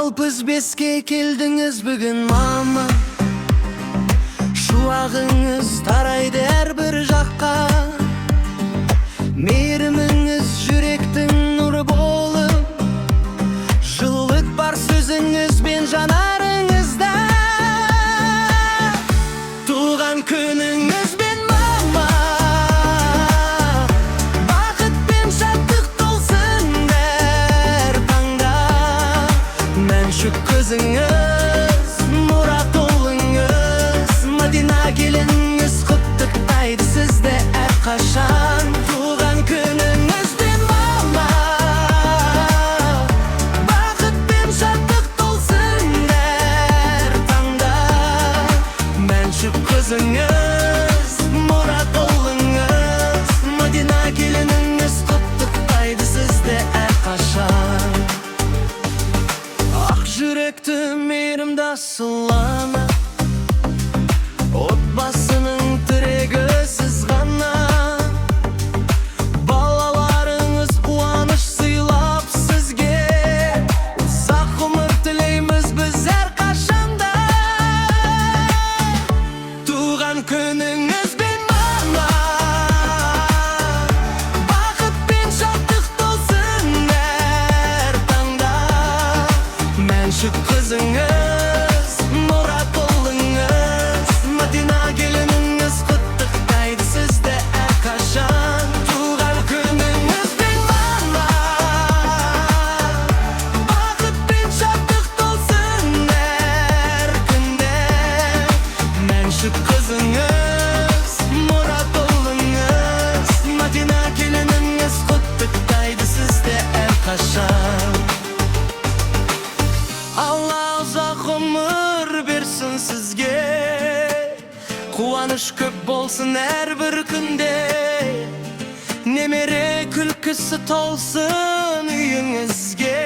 65'ke keldiniz bugün mama. Şuağınız taraydı her bir jakka. Meyriminiz yürektin nuru bolup, жылылык бар сөзіңіз бен жанарыңызда. Туған күніңіз бен мама, бақыт пен шаттық толсын әр таңда. Мәншүк көзіңіз, мұрат ұлыңыз, Мадина келініңіз құттықтайды сізді әрқашан. Туған күніңіз бен мама, бақыт пен шаттық толсын әр таңда. Мәншүк көзіңіз, мұрат ұлыңыз, Мадина келініңіз құттықтайды сізді әрқашан. Ақ жүректі мейірімді асылана, отбасының тірегі сіз ғана. Балаларыңыз қуаныш сыйлап сізге, ұзақ ғұмыр тілейміз біз әрқашанда. Туған күніңіз бен мама, бақыт пен шаттық толсын әр таңда. Мәншүк қызыңыз, мұрат ұлыңыз, Мадина келініңіз құттықтайды сізді әрқашан. Туған күніңіз бен мама, бақыт пен шаттық толсын әр күнде. Мәншүк қызыңыз, мұрат ұлыңыз, Мадина келініңіз құттықтайды сізді әрқашан. Алла ұзақ ғұмыр берсін сізге, қуаныш көп болсын әрбір күнде. Немере күлкісі толсын үйіңізге,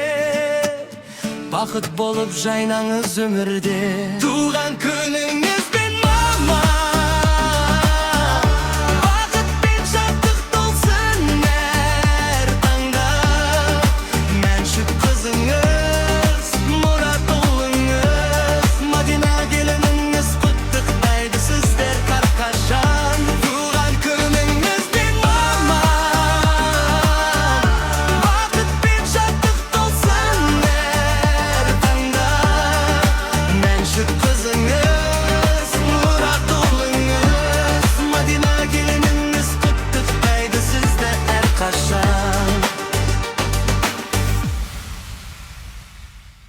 бақыт болып жайнаңыз өмірде. Туған күні